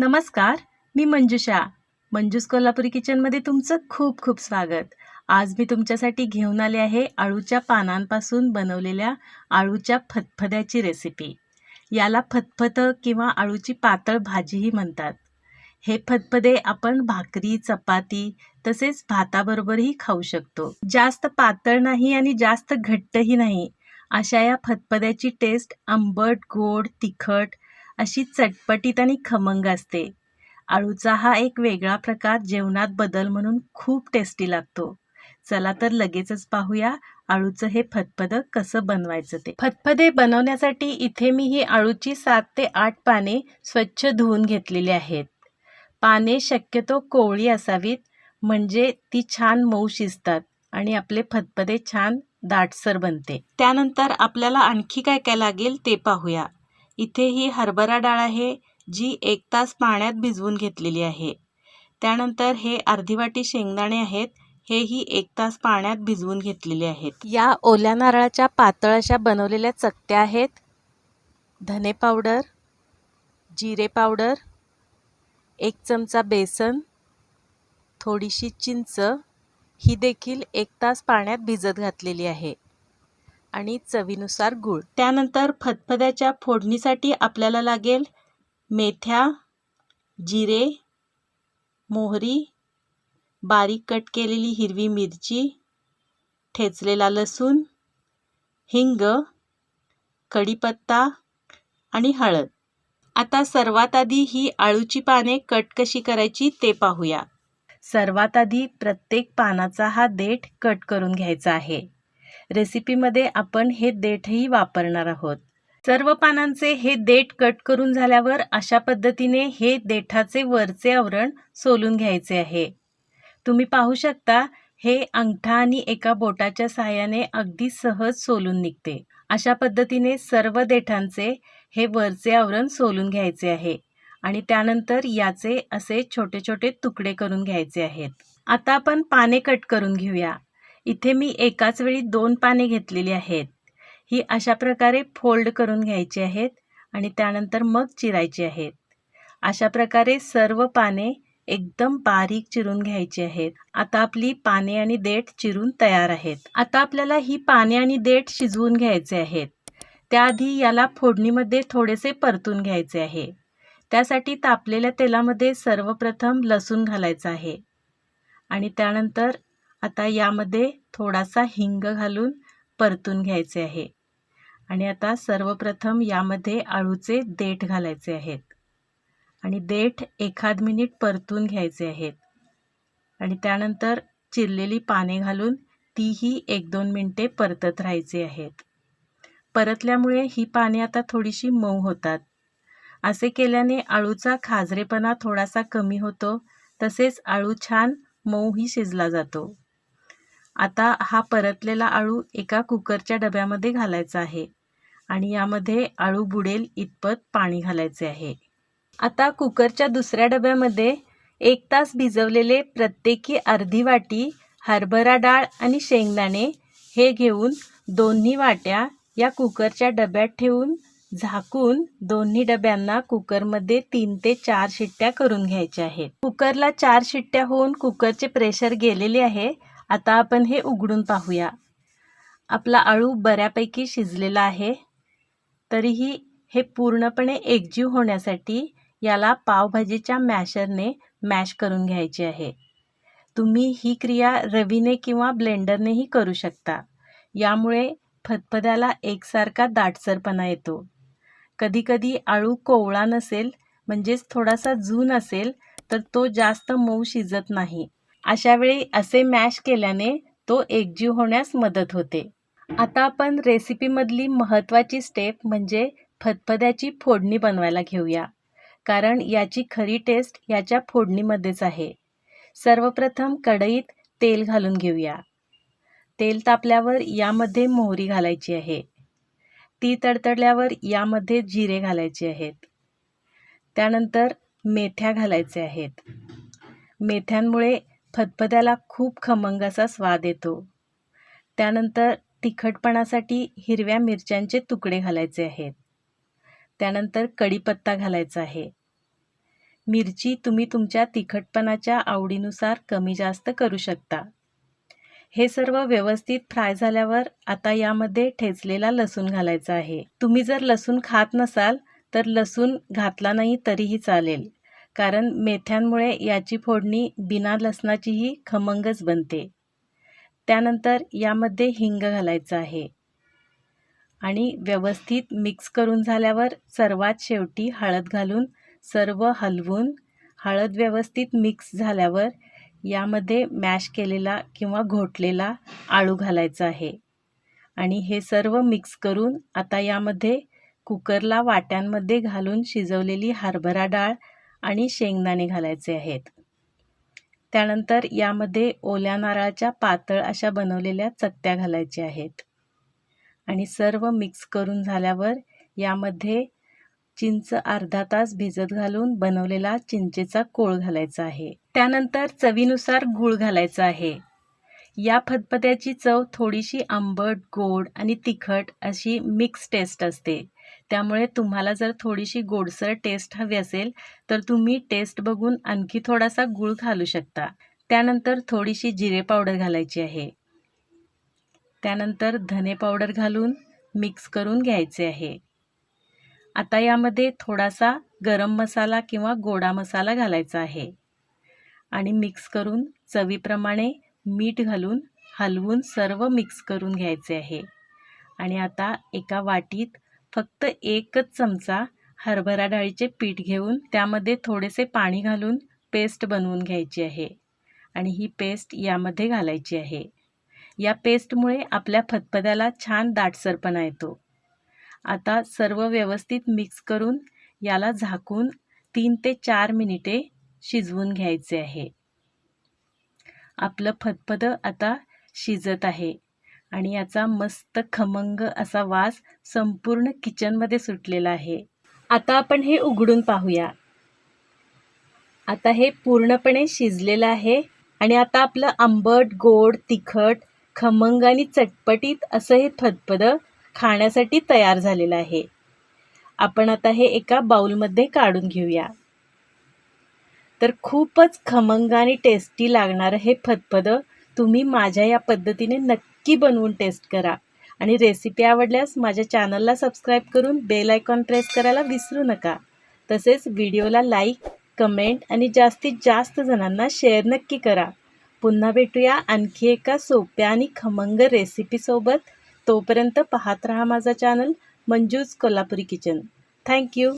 नमस्कार, मी मंजुषा. मंजूस कोल्हापुरी किचनमध्ये तुमचं खूप खूप स्वागत. आज मी तुमच्यासाठी घेऊन आले आहे आळूच्या पानांपासून बनवलेल्या आळूच्या फतफद्याची रेसिपी. याला फतफत किंवा आळूची पातळ भाजीही म्हणतात. हे फतफदे आपण भाकरी, चपाती तसेच भाताबरोबरही खाऊ शकतो. जास्त पातळ नाही आणि जास्त घट्टही नाही. अशा या फतफद्याची टेस्ट आंबट, गोड, तिखट अशी चटपटीत आणि खमंग असते. आळूचा हा एक वेगळा प्रकार जेवणात बदल म्हणून खूप टेस्टी लागतो. चला तर लगेचच पाहूया आळूचं हे फतफद कसं बनवायचं ते. फतफदे बनवण्यासाठी इथे मी ही आळूची 7 ते 8 पाने स्वच्छ धुवून घेतलेली आहेत. पाने शक्यतो कोवळी असावीत, म्हणजे ती छान मऊ शिजतात आणि आपले फतफदे छान दाटसर बनते. त्यानंतर आपल्याला आणखी काय काय लागेल ते पाहूया. इथे ही हरभरा डाळ आहे, जी 1 तास पाण्यात भिजवून घेतलेली आहे. त्यानंतर हे अर्धी वाटी शेंगदाणे आहेत, हेही 1 तास पाण्यात भिजवून घेतलेले आहेत. या ओल्या नारळाच्या पातळ अशा बनवलेल्या चकत्या आहेत. धने पावडर, जिरे पावडर, 1 चमचा बेसन, थोडीशी चिंच, ही देखील 1 तास पाण्यात भिजत घातलेली आहे आणि चवीनुसार गूळ. त्यानंतर फतफद्याच्या फोडणीसाठी आपल्याला लागेल मेथ्या, जिरे, मोहरी, बारीक कट केलेली हिरवी मिरची, ठेचलेला लसूण, हिंग, कढीपत्ता आणि हळद. आता सर्वात आधी ही आळूची पाने कट कशी करायची ते पाहूया. सर्वात आधी प्रत्येक पानाचा हा देठ कट करून घ्यायचा आहे. रेसिपीमध्ये आपण हे देठही वापरणार आहोत. सर्व पानांचे हे देठ कट करून झाल्यावर अशा पद्धतीने हे देठाचे वरचे आवरण सोलून घ्यायचे आहे. तुम्ही पाहू शकता हे अंगठा आणि एका बोटाच्या सहाय्याने अगदी सहज सोलून निघते. अशा पद्धतीने सर्व देठांचे हे वरचे आवरण सोलून घ्यायचे आहे आणि त्यानंतर याचे असे छोटे छोटे तुकडे करून घ्यायचे आहेत. आता आपण पाने कट करून घेऊया. इथे मी एकाच वेळी 2 पाने घेतलेली आहेत. ही अशा प्रकारे फोल्ड करून घ्यायची आहेत आणि त्यानंतर मग चिरायची आहेत. अशा प्रकारे सर्व पाने एकदम बारीक चिरून घ्यायची आहेत. आता आपली पाने आणि देठ चिरून तयार आहेत. आता आपल्याला ही पाने आणि देठ शिजवून घ्यायचे आहेत. त्याआधी याला फोडणीमध्ये थोडेसे परतून घ्यायचे आहे. त्यासाठी तापलेल्या तेलामध्ये सर्वप्रथम लसूण घालायचा आहे आणि त्यानंतर आता यामध्ये थोडासा हिंग घालून परतून घ्यायचे आहे आणि आता सर्वप्रथम यामध्ये आळूचे देठ घालायचे आहेत आणि देठ 1 मिनिट परतून घ्यायचे आहेत आणि त्यानंतर चिरलेली पाने घालून तीही 1-2 मिनिटे परतत राहायचे आहेत. परतल्यामुळे ही पाने आता थोडीशी मऊ होतात. असे केल्याने आळूचा खाजरेपणा थोडासा कमी होतो, तसेच आळू छान मऊही शिजला जातो. आता हा परतलेला आळू एका कुकरच्या डब्यामध्ये घालायचा आहे आणि यामध्ये आळू बुडेल इतपत पाणी घालायचे आहे. आता कुकरच्या दुसऱ्या डब्यामध्ये 1 तास भिजवलेले प्रत्येकी अर्धी वाटी हरभरा डाळ आणि शेंगदाणे हे घेऊन दोन्ही वाट्या या कुकरच्या डब्यात ठेवून झाकून दोन्ही डब्यांना कुकरमध्ये 3 ते 4 शिट्ट्या करून घ्यायच्या आहेत. कुकरला 4 शिट्ट्या होऊन कुकरचे प्रेशर गेलेले आहे. आता आपण हे उघडून पाहूया. आपला आळू बऱ्यापैकी शिजलेला आहे. तरीही हे पूर्णपणे एकजीव होण्यासाठी याला पावभाजीच्या मॅशरने मॅश करून घ्यायचे आहे. तुम्ही ही क्रिया रवीने किंवा ब्लेंडरनेही करू शकता. यामुळे फतफद्याला एकसारखा दाटसरपणा येतो. कधीकधी आळू कोवळा नसेल, म्हणजेच थोडासा जून असेल, तर तो जास्त मऊ शिजत नाही. अशा वेळी असे मॅश केल्याने तो एकजीव होण्यास मदत होते. आता आपण रेसिपीमधली महत्त्वाची स्टेप म्हणजे फतफद्याची फोडणी बनवायला घेऊया, कारण याची खरी टेस्ट याच्या फोडणीमध्येच आहे. सर्वप्रथम कढईत तेल घालून घेऊया. तेल तापल्यावर यामध्ये मोहरी घालायची आहे. ती तडतडल्यावर यामध्ये जिरे घालायचे आहेत. त्यानंतर मेथ्या घालायचे आहेत. मेथ्यांमुळे फतफद्याला खूप खमंग असा स्वाद येतो. त्यानंतर तिखटपणासाठी हिरव्या मिरच्यांचे तुकडे घालायचे आहेत. त्यानंतर कढीपत्ता घालायचा आहे. मिरची तुम्ही तुमच्या तिखटपणाच्या आवडीनुसार कमी जास्त करू शकता। हे सर्व व्यवस्थित फ्राय झाल्यावर आता यामध्ये ठेचलेला लसूण घालायचा आहे। तुम्ही जर लसूण खात नसाल तर लसूण घातला नाही तरीही चालेल, कारण मेथ्यांमुळे याची फोडणी बिना लसणाचीही खमंगच बनते। त्यानंतर यामध्ये हिंग घालायचं आहे आणि व्यवस्थित मिक्स करून झाल्यावर सर्वात शेवटी हळद घालून सर्व हलवून, हळद व्यवस्थित मिक्स झाल्यावर यामध्ये मॅश केलेला किंवा घोटलेला आळू घालायचा आहे आणि हे सर्व मिक्स करून आता यामध्ये कुकरला वाट्यांमध्ये घालून शिजवलेली हरभरा डाळ आणि शेंगदाणे घालायचे आहेत। त्यानंतर यामध्ये ओल्या नारळाच्या पातळ अशा बनवलेल्या चकत्या घालायच्या आहेत आणि सर्व मिक्स करून झाल्यावर यामध्ये चिंच अर्धा तास भिजत घालून बनवलेला चिंचेचा कोळ घालायचा आहे। त्यानंतर चवीनुसार गूळ घालायचा आहे। या फदफद्याची चव थोडीशी आंबट, गोड आणि तिखट अशी मिक्स टेस्ट असते। त्यामुळे तुम्हाला जर थोडीशी गोडसर टेस्ट हवी असेल तर तुम्ही टेस्ट बघून आणखी थोडासा गूळ घालू शकता। त्यानंतर थोडीशी जिरे पावडर घालायची आहे। त्यानंतर धने पावडर घालून मिक्स करून घ्यायचे आहे। आता यामध्ये थोडासा गरम मसाला किंवा गोडा मसाला घालायचा आहे आणि मिक्स करून चवीप्रमाणे मीठ घालून हलवून सर्व मिक्स करून घ्यायचे आहे। आणि आता एका वाटीत फक्त एकच चमचा हरभरा डाळीचे पीठ घेऊन त्यामध्ये थोडेसे पाणी घालून पेस्ट बनवून घ्यायची आहे आणि ही पेस्ट यामध्ये घालायची आहे। या पेस्टमुळे आपल्या फदफद्याला छान दाटसरपणा येतो। आता सर्व व्यवस्थित मिक्स करून याला झाकून 3 ते 4 मिनिटे शिजवून घ्यायचे आहे। आपलं फदफद आता शिजत आहे आणि याचा मस्त खमंग असा वास संपूर्ण किचनमध्ये सुटलेला आहे। आता आपण हे उघडून पाहूया। आता हे पूर्णपणे शिजलेलं आहे आणि आता आपलं आंबट, गोड, तिखट, खमंग आणि चटपटीत असं हे फदफद खाण्यासाठी तयार झालेलं आहे। आपण आता हे एका बाउलमध्ये काढून घेऊया। तर खूपच खमंग आणि टेस्टी लागणारं हे फदफद तुम्ही माझ्या या पद्धतीने नक्की बनवून टेस्ट करा आणि रेसिपी आवडल्यास माझ्या चॅनलला सबस्क्राईब करून बेल आयकॉन प्रेस करायला विसरू नका। तसेच व्हिडिओला लाईक, कमेंट आणि जास्तीत जास्त जणांना शेअर नक्की करा। पुन्हा भेटूया आणखी एका सोप्या आणि खमंग रेसिपीसोबत। तोपर्यंत पाहत रहा माझा channel Manju's Kolhapuri kitchen. Thank you.